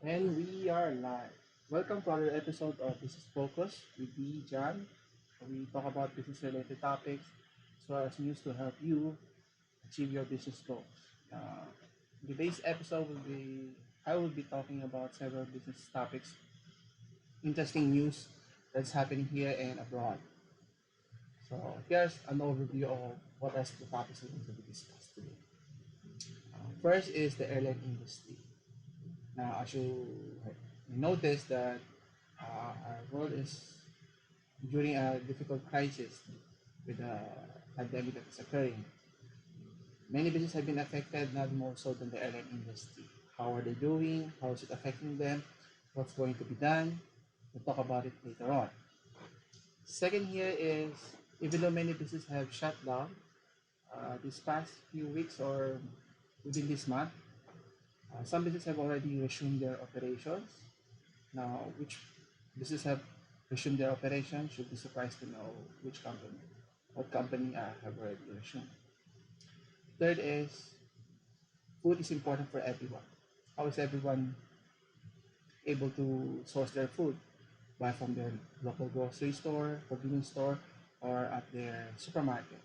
And we are live. Welcome to another episode of Business Focus with me, John. We talk about business related topics as well as news to help you achieve your business goals. Uh, Today's episode I will be talking about several business topics, interesting news that's happening here and abroad. So here's an overview of what are the topics we're going to be discussed today. First is the airline industry. Now, as you notice that our world is during a difficult crisis with the pandemic that is occurring. Many businesses have been affected, not more so than the airline industry. How are they doing? How is it affecting them? What's going to be done? We'll talk about it later on. Second here is, even though many businesses have shut down this past few weeks or within this month, some businesses have already resumed their operations. Now, which businesses have resumed their operations? Should be surprised to know what company have already resumed. Third is, food is important for everyone. How is everyone able to source their food? Buy from their local grocery store, convenience store, or at their supermarket.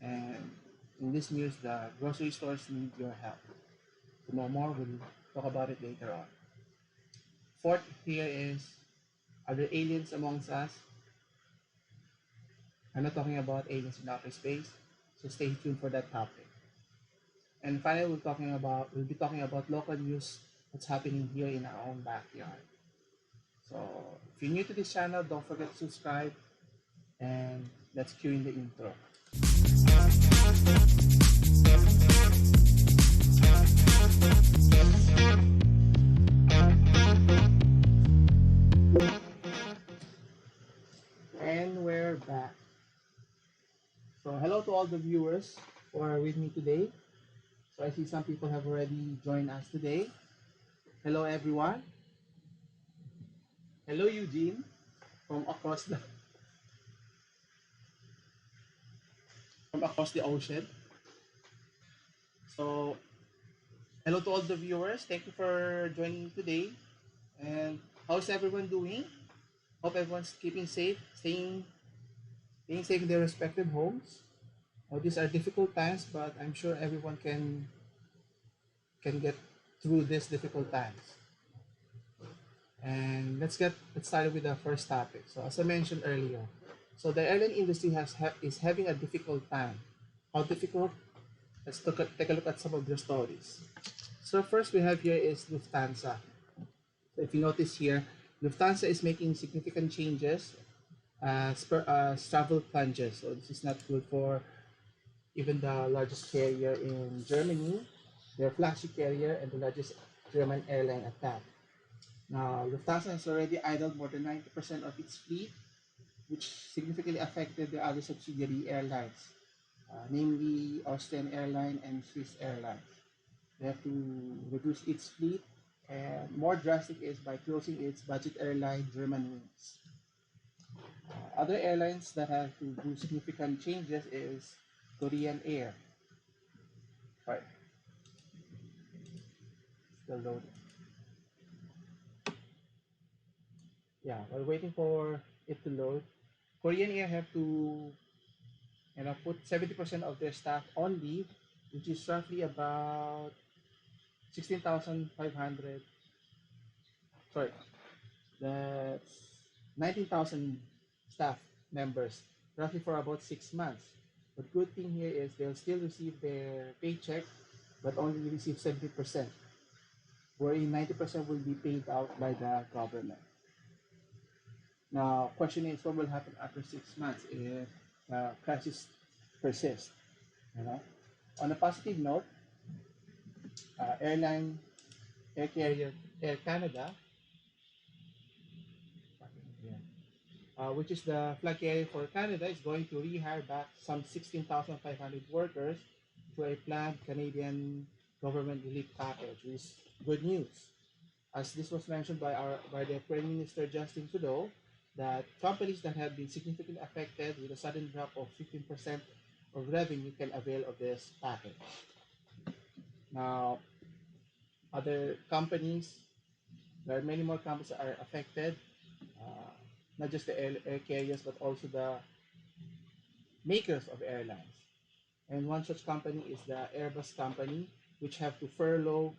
And in this news, the grocery stores need your help. To know more, we'll talk about it later on. Fourth here is, are there aliens amongst us? I'm not talking about aliens in outer space, so stay tuned for that topic. And finally, we'll be talking about local news that's happening here in our own backyard. So if you're new to this channel, don't forget to subscribe, and let's cue in the intro. And we're back. So hello to all the viewers who are with me today. So I see some people have already joined us today. Hello everyone. Hello Eugene from across the ocean. So hello to all the viewers. Thank you for joining today. And how's everyone doing? Hope everyone's keeping safe, staying safe in their respective homes. These are difficult times, but I'm sure everyone can get through these difficult times. And let's start with the first topic. So as I mentioned earlier, so the airline industry is having a difficult time. How difficult? Take a look at some of their stories. So first we have here is Lufthansa. So if you notice here, Lufthansa is making significant changes as travel plunges. So this is not good for even the largest carrier in Germany, their flagship carrier, and the largest German airline at that. Now, Lufthansa has already idled more than 90% of its fleet, which significantly affected the other subsidiary airlines, namely Austrian Airline and Swiss Airlines. They have to reduce its fleet, and more drastic is by closing its budget airline Germanwings. Other airlines that have to do significant changes is Korean Air. Right, still loading. Yeah, while waiting for it to load, Korean Air have to put 70% of their staff on leave, which is roughly about 16,500. Sorry, that's 19,000 staff members, roughly for about 6 months. But good thing here is they'll still receive their paycheck, but only receive 70%, wherein 90% will be paid out by the government. Now, question is, what will happen after 6 months if crisis persists? You know, on a positive note, air carrier Air Canada, which is the flag carrier for Canada, is going to rehire back some 16,500 workers through a planned Canadian government relief package, which is good news. As this was mentioned by the Prime Minister Justin Trudeau, that companies that have been significantly affected with a sudden drop of 15% of revenue can avail of this package. Now, Other companies, there are many more companies that are affected, uh, not just the air carriers, but also the makers of airlines. And one such company is the Airbus company, which have to furlough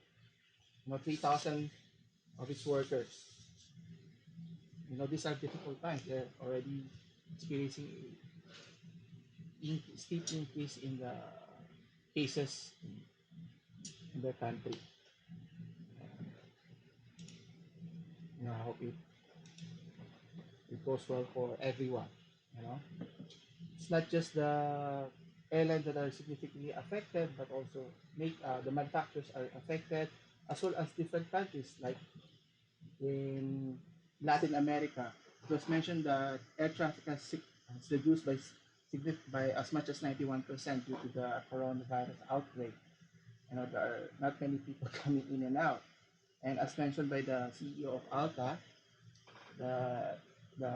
3,000 of its workers. These are difficult times. They're already experiencing steep increase in the cases in their country. I hope it goes well for everyone. You know, it's not just the airlines that are significantly affected, but also the manufacturers are affected, as well as different countries like in Latin America. It was mentioned that air traffic has reduced by as much as 91% due to the coronavirus outbreak. There are not many people coming in and out. And as mentioned by the CEO of Alta, the the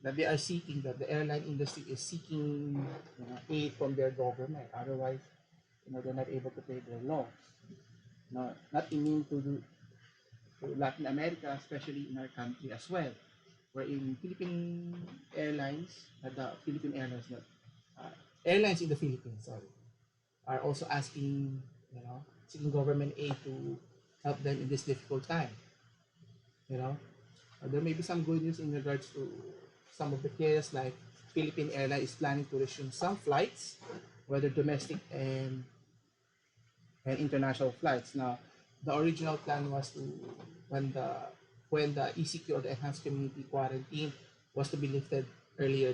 that they are seeking that the airline industry is seeking aid from their government. Otherwise, they're not able to pay their loans. Not immune to Latin America, especially in our country as well. Where in Philippine Airlines, the Philippine Airlines, not airlines in the Philippines, sorry, are also seeking government aid to help them in this difficult time. You know, there may be some good news in regards to some of the carriers, like Philippine Airlines is planning to resume some flights, whether domestic and international flights. Now, the original plan was to when the when the ECQ, or the enhanced community quarantine, was to be lifted earlier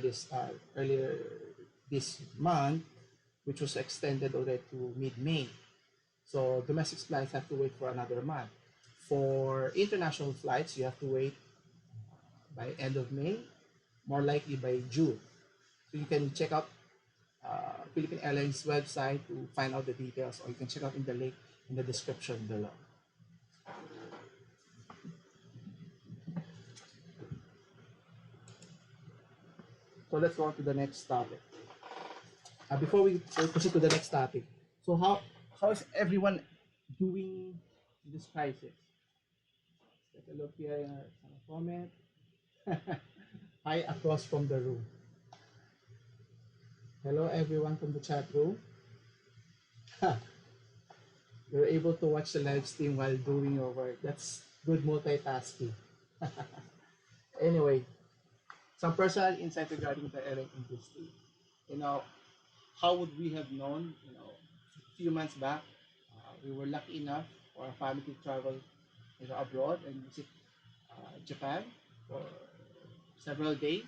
this month, which was extended already to mid-May. So domestic flights have to wait for another month. For international flights, you have to wait by end of May, more likely by June. So you can check out Philippine Airlines website to find out the details, or you can check out in the link in the description below. So let's go on to the next topic. Before we proceed to the next topic, so how is everyone doing in this crisis? Let's take a look here in some comment. Hi across from the room. Hello everyone from the chat room. You're able to watch the live stream while doing your work. That's good multitasking. Anyway, some personal insight regarding the airline industry. You know, how would we have known, a few months back, we were lucky enough for our family to travel abroad and visit Japan for several days,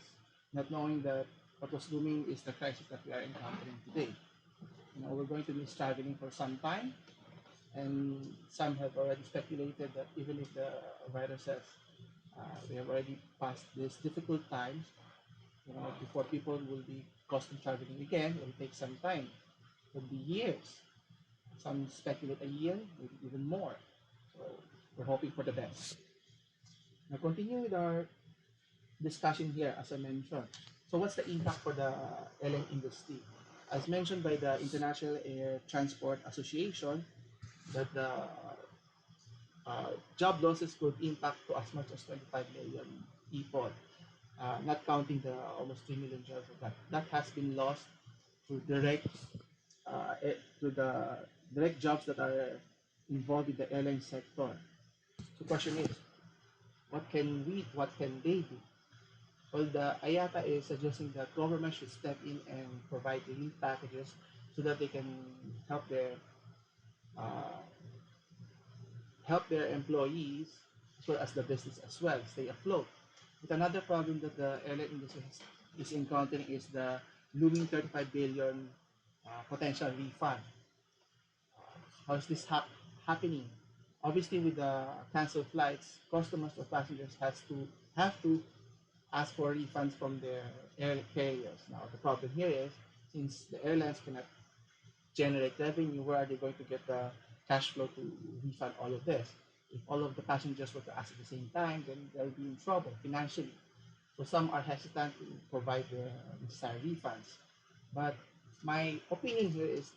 not knowing that what was looming is the crisis that we are encountering today. We're going to miss traveling for some time, and some have already speculated that even if the virus has, we have already passed these difficult times, before people will be custom traveling again, it will take some time. It will be years. Some speculate a year, maybe even more. So we're hoping for the best. Now, continuing with our discussion here, as I mentioned. So what's the impact for the airline industry? As mentioned by the International Air Transport Association, that the job losses could impact to as much as 25 million people, not counting the almost 3 million jobs that has been lost to the direct jobs that are involved in the airline sector. So the question is, what can they do? Well, the IATA is suggesting that government should step in and provide relief packages so that they can help uh, their employees, as well as the business as well, stay afloat. But another problem that the airline industry is encountering is the looming 35 billion potential refund. How is this happening? Obviously, with the canceled flights, customers or passengers have to ask for refunds from their air carriers. Now, the problem here is, since the airlines cannot generate revenue, where are they going to get the cash flow to refund all of this? If all of the passengers were to ask at the same time, then they'll be in trouble financially. So some are hesitant to provide the necessary refunds. But my opinion here is,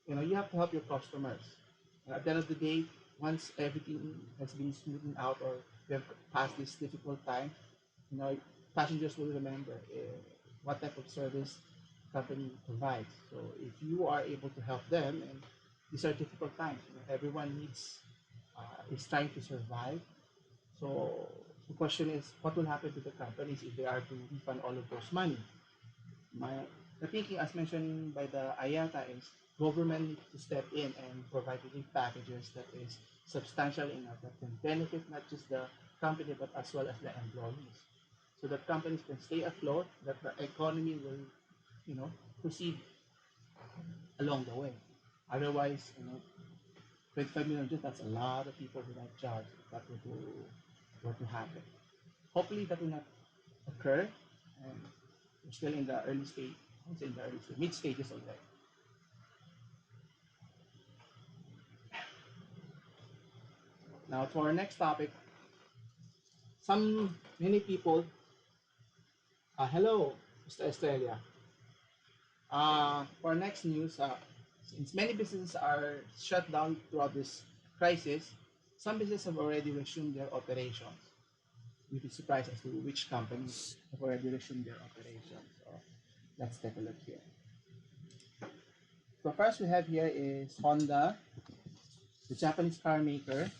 you have to help your customers. At the end of the day, once everything has been smoothened out or we have passed this difficult time, you know, passengers will remember what type of service company provides. So if you are able to help them, and these are difficult times, you know, everyone is trying to survive. So the question is, what will happen to the companies if they are to refund all of those money? My the thinking, as mentioned by the IATA, is government needs to step in and provide relief packages that is substantial enough that can benefit not just the company but as well as the employees, so that companies can stay afloat, that the economy will, you know, proceed along the way. Otherwise, you know, 25 million, just that's a lot of people without jobs if that were to happen. Hopefully, that will not occur, and we're still in the early stage. I would say in the early stage, mid stages already. Now, to our next topic, many people. Hello, Mr. Estrella. For our next news, since many businesses are shut down throughout this crisis, some businesses have already resumed their operations. You'd be surprised as to which companies have already resumed their operations. So let's take a look here. So first we have here is Honda, the Japanese car maker,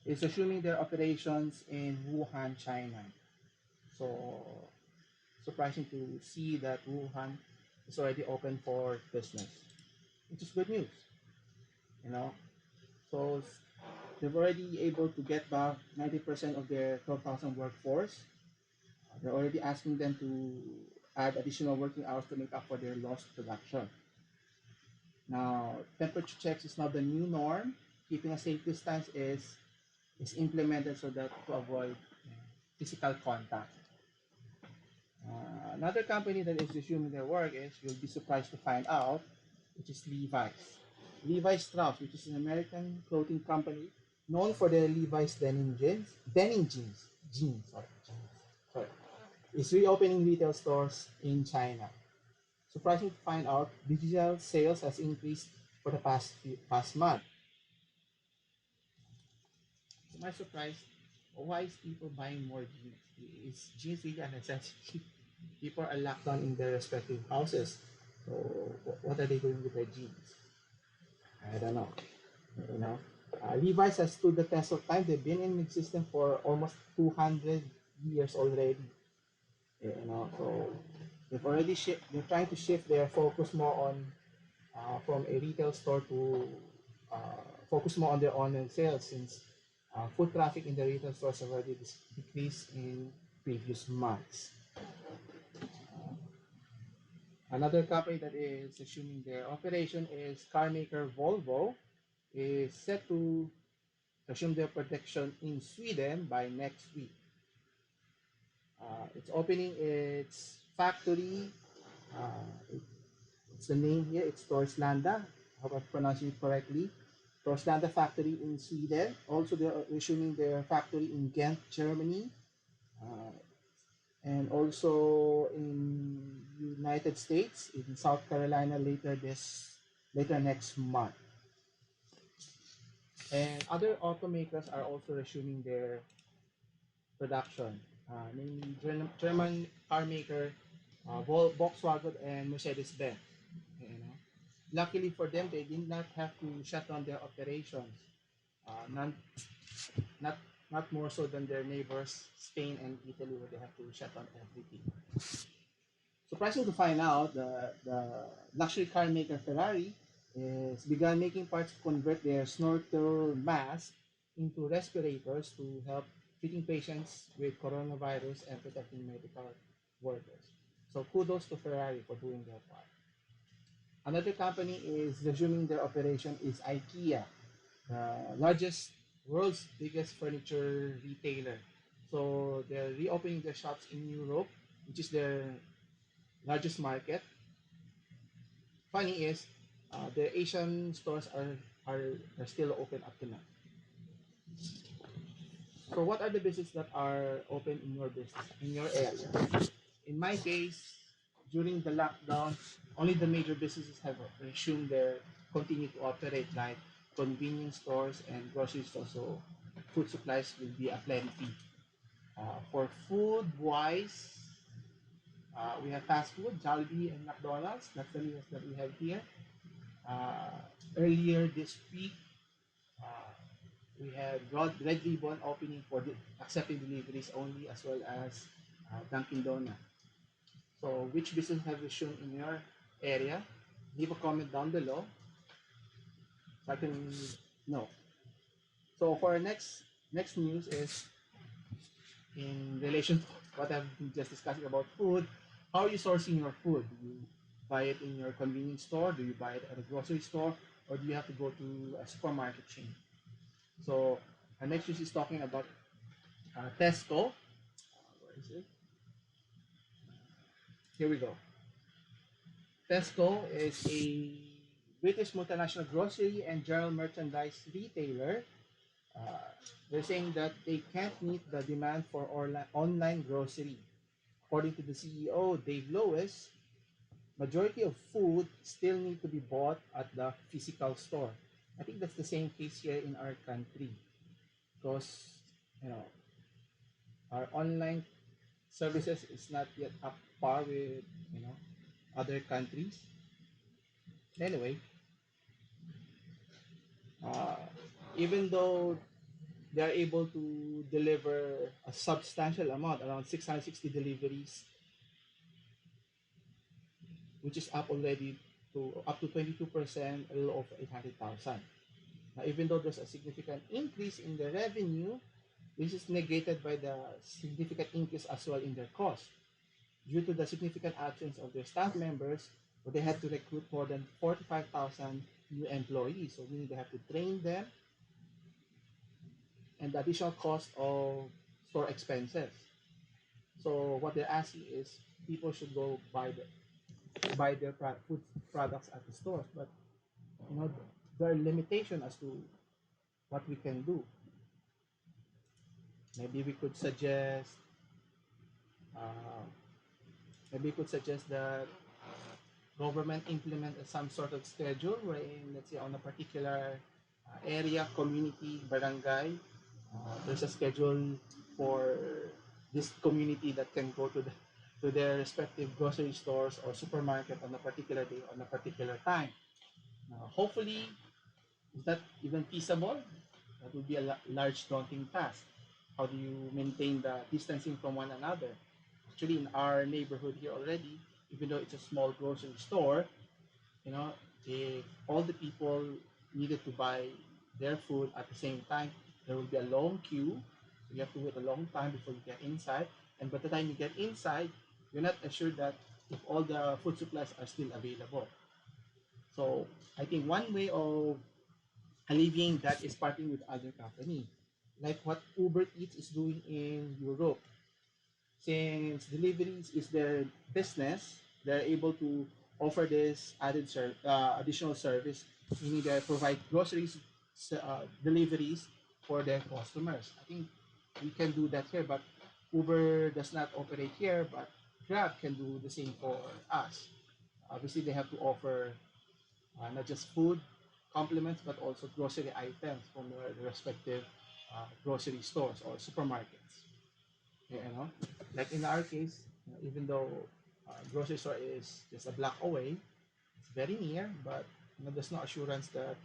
is resuming their operations in Wuhan, China. So surprising to see that Wuhan is already open for business, which is good news, you know. So they've already able to get back 90% of their 12,000 workforce. They're already asking them to add additional working hours to make up for their lost production. Now, temperature checks is now the new norm. Keeping a safe distance is implemented so that to avoid physical contact. Another company that is resuming their work is, you'll be surprised to find out, which is Levi's. Levi Strauss, which is an American clothing company known for their Levi's sorry, is reopening retail stores in China. Surprising to find out, digital sales has increased for the past month. To my surprise, why is people buying more jeans? Is jeans really a necessity? People are locked down in their respective houses. So what are they doing with their jeans? I don't know. You know, Levi's has stood the test of time. They've been in existence for almost 200 years already. You know, so they're trying to shift their focus more on from a retail store to focus more on their online sales, since foot traffic in the retail stores have already decreased in previous months. Another company that is assuming their operation is car maker Volvo, is set to resume their production in Sweden by next week. It's opening its factory. Uh, it's the name here. It's Torslanda. I hope I'm pronouncing it correctly. Torslanda factory in Sweden. Also, they're resuming their factory in Ghent, Germany, uh, and also in United States, in South Carolina later next month. And other automakers are also resuming their production, namely German car maker Volkswagen and Mercedes-Benz. You know, luckily for them, they did not have to shut down their operations. None, not not more so than their neighbors Spain and Italy, where they have to shut down everything. Surprising to find out, the luxury car maker Ferrari is began making parts to convert their snorkel mask into respirators to help treating patients with coronavirus and protecting medical workers. So kudos to Ferrari for doing their part. Another company is resuming their operation is IKEA, the largest, world's biggest furniture retailer. So they're reopening their shops in Europe, which is their largest market. Funny is, their Asian stores are still open up to now. So what are the businesses that are open in your business, in your area? In my case, during the lockdown, only the major businesses have resumed their continue to operate, like convenience stores and grocery stores. So food supplies will be aplenty. For food wise, we have fast food, Jollibee and McDonald's. That's the news that we have here. Uh, Earlier this week, uh, we had Red Ribbon opening for accepting deliveries only, as well as Dunkin' Donuts. So, which business have you shown in your area? Leave a comment down below so I can know. So, for our next news is in relation to what I've been just discussing about food. How are you sourcing your food? Do you buy it in your convenience store? Do you buy it at a grocery store? Or do you have to go to a supermarket chain? So, our next news is talking about Tesco. Where is it? Here we go. Tesco is a British multinational grocery and general merchandise retailer. Uh, they're saying that they can't meet the demand for online grocery. According to the CEO, Dave Lewis, majority of food still need to be bought at the physical store. I think that's the same case here in our country because you know our online services is not yet up par with other countries. Anyway, uh, even though they are able to deliver a substantial amount, around 660 deliveries, which is up already to up to 22%, a little over 800,000. Now, even though there's a significant increase in the revenue, this is negated by the significant increase as well in their cost. Due to the significant absence of their staff members, so they had to recruit more than 45,000 new employees. So meaning they have to train them and the additional cost of store expenses. So what they're asking is people should go buy their food products at the stores, but you know there are limitations as to what we can do. Maybe we could suggest, uh, maybe we could suggest that government implement some sort of schedule wherein, let's say, on a particular area, community, barangay, there's a schedule for this community that can go to their respective grocery stores or supermarket on a particular day on a particular time. Hopefully, is that even feasible? That would be a large daunting task. How do you maintain the distancing from one another? Actually, in our neighborhood here already, even though it's a small grocery store, you know, if all the people needed to buy their food at the same time, there will be a long queue. So you have to wait a long time before you get inside. And by the time you get inside, you're not assured that if all the food supplies are still available. So I think one way of alleviating that is partnering with other company, like what Uber Eats is doing in Europe. Since deliveries is their business, they're able to offer this additional service, meaning they provide groceries deliveries for their customers. I think we can do that here, but Uber does not operate here, but Grab can do the same for us. Obviously, they have to offer not just food complements, but also grocery items from their respective grocery stores or supermarkets. Like in our case, even though grocery store is just a block away, it's very near, but there's no assurance that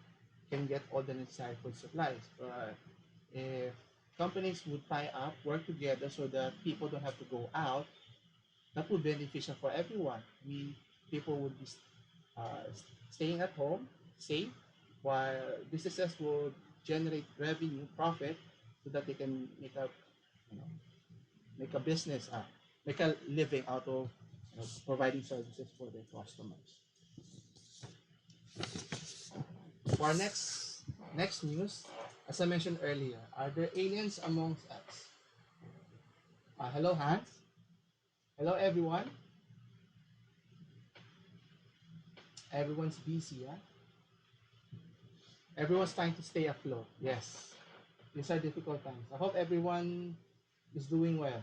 you can get all the necessary food supplies. But if companies would tie up, work together so that people don't have to go out, that would be beneficial for everyone. I mean, people would be uh, staying at home, safe, while businesses would generate revenue, profit, so that they can you know, make a business, make a living out of providing services for their customers. For our next news, as I mentioned earlier, are there aliens amongst us? Hello, Hans. Hello, everyone. Everyone's busy, yeah? Everyone's trying to stay afloat. Yes, these are difficult times. I hope everyone is doing well.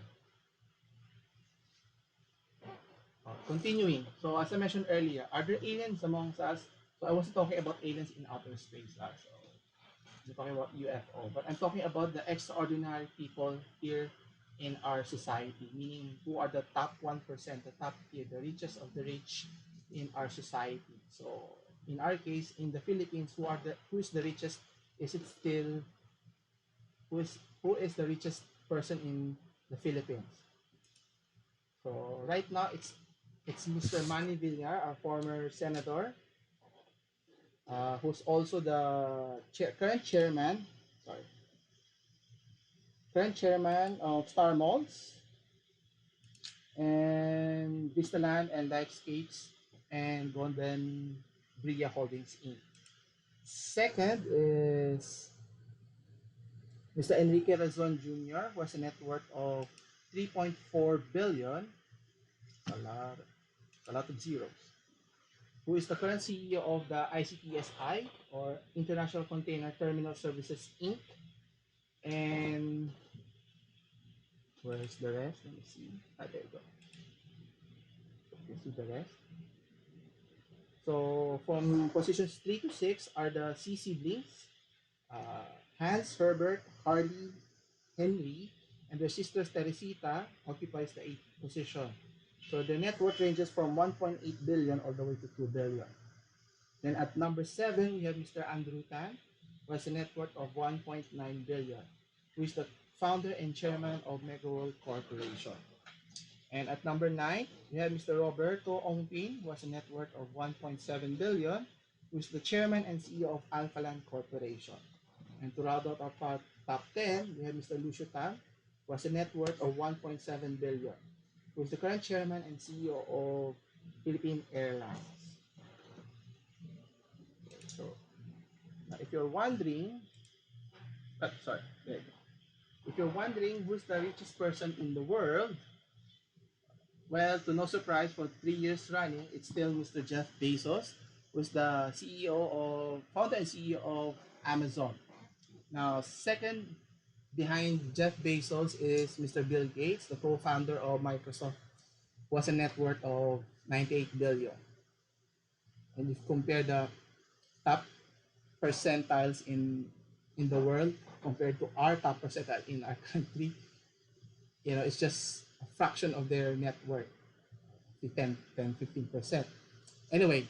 Continuing. So as I mentioned earlier, are there aliens amongst us? So I wasn't talking about aliens in outer space. So I'm talking about UFO, but I'm talking about the extraordinary people here in our society, meaning who are the top 1%, the top tier, the richest of the rich in our society. So in our case, in the Philippines, who is the richest? Is it still who is the richest person in the Philippines? So right now it's Mr. Manny Villar, our former senator, who's also the sorry, current chairman of Star Malls and Vistaland and Lifescapes and Golden Bria Holdings Inc. Second is Mr. Enrique Razon Jr., who has a net worth of 3.4 billion, a lot, a lot of zeros, who is the current CEO of the ICTSI, or International Container Terminal Services Inc. And where's the rest? Let me see. There you go. You see the rest. So from positions 3 to 6 are the C siblings, uh, Hans, Herbert, Harley, Henry, and their sister Teresita occupies the 8th position. So the net worth ranges from 1.8 billion all the way to 2 billion. Then at number 7, we have Mr. Andrew Tan, who has a net worth of 1.9 billion, who is the founder and chairman of Megaworld Corporation. And at number 9, we have Mr. Roberto Ongpin, who has a net worth of 1.7 billion, who is the chairman and CEO of Alphaland Corporation. And to round out our top 10, we have Mr. Lucio Tan, who has a net worth of 1.7 billion, who is the current chairman and CEO of Philippine Airlines. So, if you're wondering, sorry, there you go. If you're wondering who's the richest person in the world, well, to no surprise, for 3 years running, it's still Mr. Jeff Bezos, who's the founder and CEO of Amazon. Now, second behind Jeff Bezos is Mr. Bill Gates, the co-founder of Microsoft, who has a net worth of 98 billion. And if you compare the top percentiles in the world compared to our top percentile in our country, it's just a fraction of their net worth, 15%. Anyway,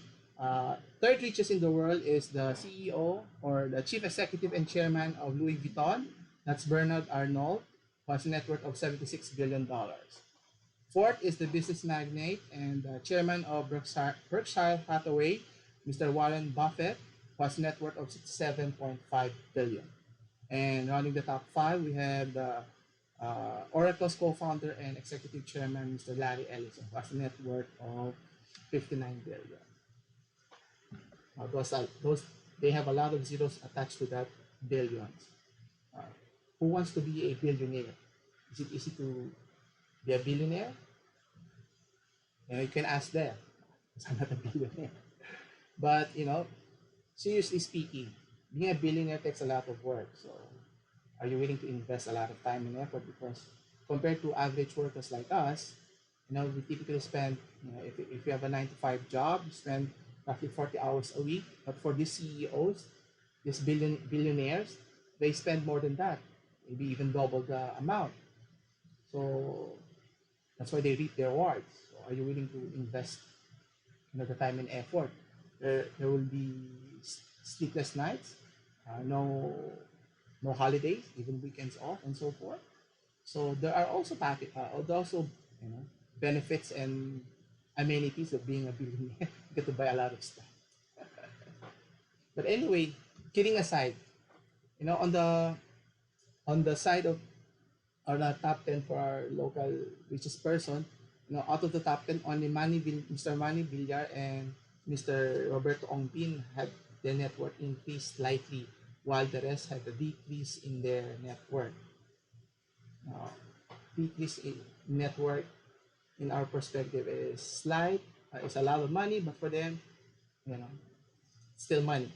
third richest in the world is the CEO or the chief executive and chairman of Louis Vuitton. That's Bernard Arnault, who has a net worth of $76 billion. Fourth is the business magnate and chairman of Berkshire Hathaway, Mr. Warren Buffett, who has a net worth of $67.5 billion. And rounding the top 5, we have the Oracle's co-founder and executive chairman, Mr. Larry Ellison, who has a net worth of $59 billion. Those they have a lot of zeros attached to that billions. Who wants to be a billionaire? Is it easy to be a billionaire? You can ask them, because I'm not a billionaire. But seriously speaking, being a billionaire takes a lot of work. So are you willing to invest a lot of time and effort? Because compared to average workers like us, we typically spend, if you have a 9 to 5 job, you spend roughly 40 hours a week. But for these CEOs, these billionaires, they spend more than that, maybe even double the amount. So that's why they reap their rewards. So are you willing to invest the time and effort? There will be sleepless nights, no holidays, even weekends off, and so forth. So there are also benefits and amenities of being a billionaire. You get to buy a lot of stuff. But anyway, kidding aside, on the side of or the top 10 for our local richest person, out of the top 10, only Mr. Manny Villar and Mr. Roberto Ongpin had their net worth increased slightly, while the rest had a decrease in their net worth. Decrease in net worth, in our perspective, is slight. It's a lot of money, but for them, still money.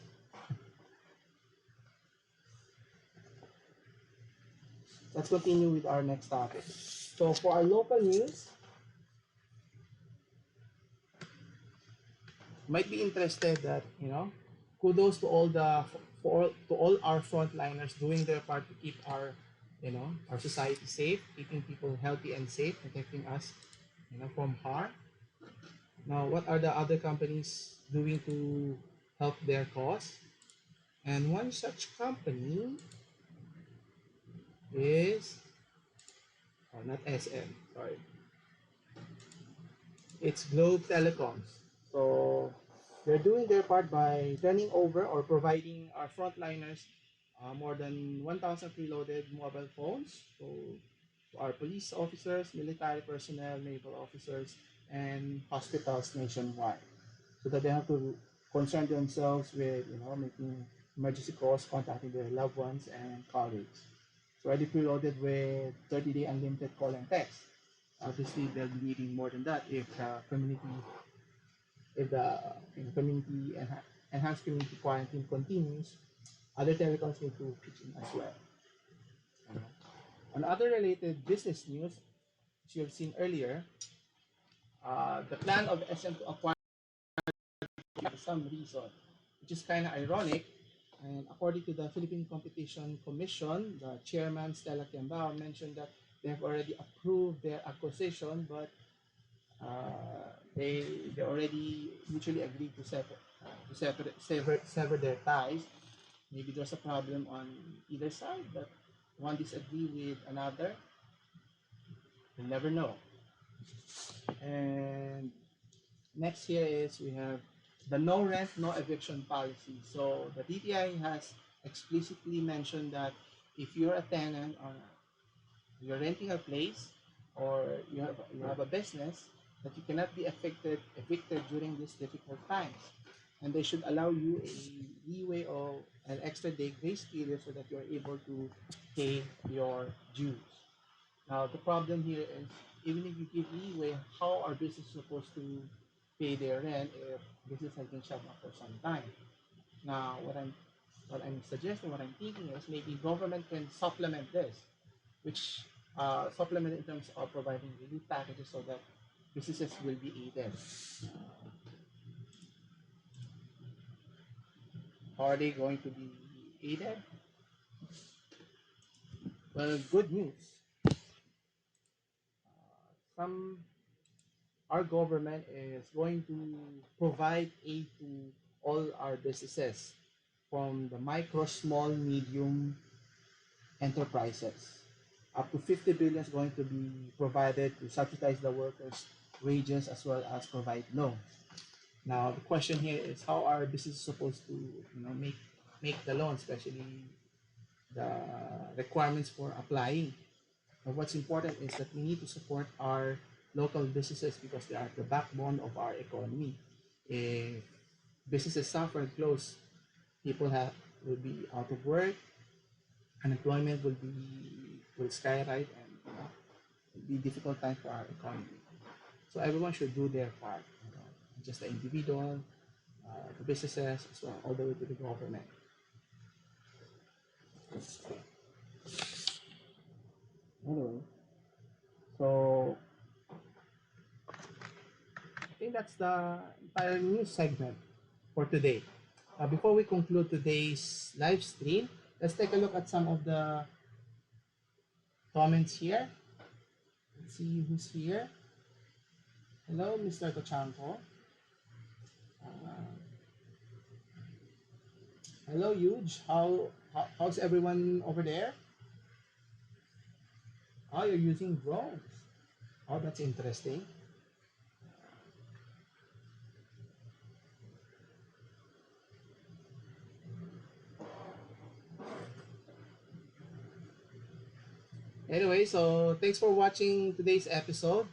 Let's continue with our next topic. So for our local news, might be interested that, kudos to all the to all our frontliners doing their part to keep our society safe, keeping people healthy and safe, protecting us from harm. Now, what are the other companies doing to help their cause? And one such company is, oh, not SM, sorry, it's Globe Telecoms. So they're doing their part by turning over or providing our frontliners more than 1,000 preloaded mobile phones to our police officers, military personnel, naval officers, and hospitals nationwide, so that they have to concern themselves with making emergency calls, contacting their loved ones and colleagues. It's already preloaded with 30-day unlimited call and text. Obviously, they'll be needing more than that if the community enhanced community quarantine continues. Other telecoms need to pitch in as well. On other related business news, as you have seen earlier, the plan of SM to acquire for some reason, which is kind of ironic. And according to the Philippine Competition Commission, the chairman Stella Kiambao mentioned that they have already approved their acquisition, but they already mutually agreed to sever their ties. Maybe there's a problem on either side, but one disagree with another. You'll never know. And next here is we have the no rent, no eviction policy. So the DTI has explicitly mentioned that if you're a tenant or you're renting a place or you have a business, that you cannot be evicted during these difficult times. And they should allow you a leeway of an extra day grace period so that you're able to pay your dues. Now the problem here is, even if you give leeway, how are businesses supposed to pay their rent if business has been shut down for some time? Now what I'm suggesting, what I'm thinking is maybe government can supplement this, which supplement in terms of providing relief packages so that businesses will be aided. How are they going to be aided? Well, good news. Our government is going to provide aid to all our businesses, from the micro, small, medium enterprises. Up to 50 billion is going to be provided to subsidize the workers' wages as well as provide loans. Now the question here is, how are businesses supposed to make the loan, especially the requirements for applying? And what's important is that we need to support our local businesses because they are the backbone of our economy. If businesses suffer and close, people will be out of work, unemployment will skyrocket, and it'll be a difficult time for our economy. So everyone should do their part, just the individual, the businesses, as well, all the way to the government. Anyway, so I think that's the entire news segment for today. Before we conclude today's live stream, let's take a look at some of the comments here. Let's see who's here. Hello, Mr. Tochanko. Hello, Huge. How's everyone over there? Oh, you're using drones. Oh, that's interesting. Anyway, so thanks for watching today's episode.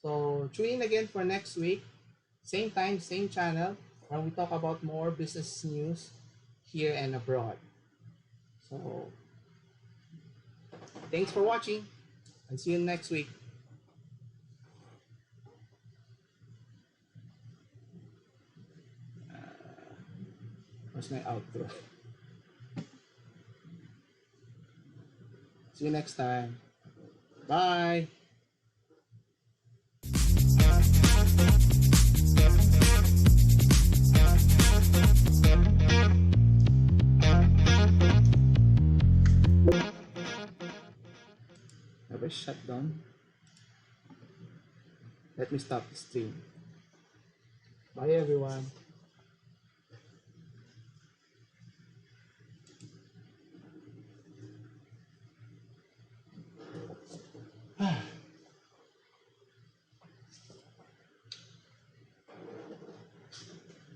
So tune in again for next week. Same time, same channel, where we talk about more business news here and abroad. So thanks for watching, and see you next week. Where's my outro? See you next time. Bye. press shutdown. Let me stop the stream. Bye everyone.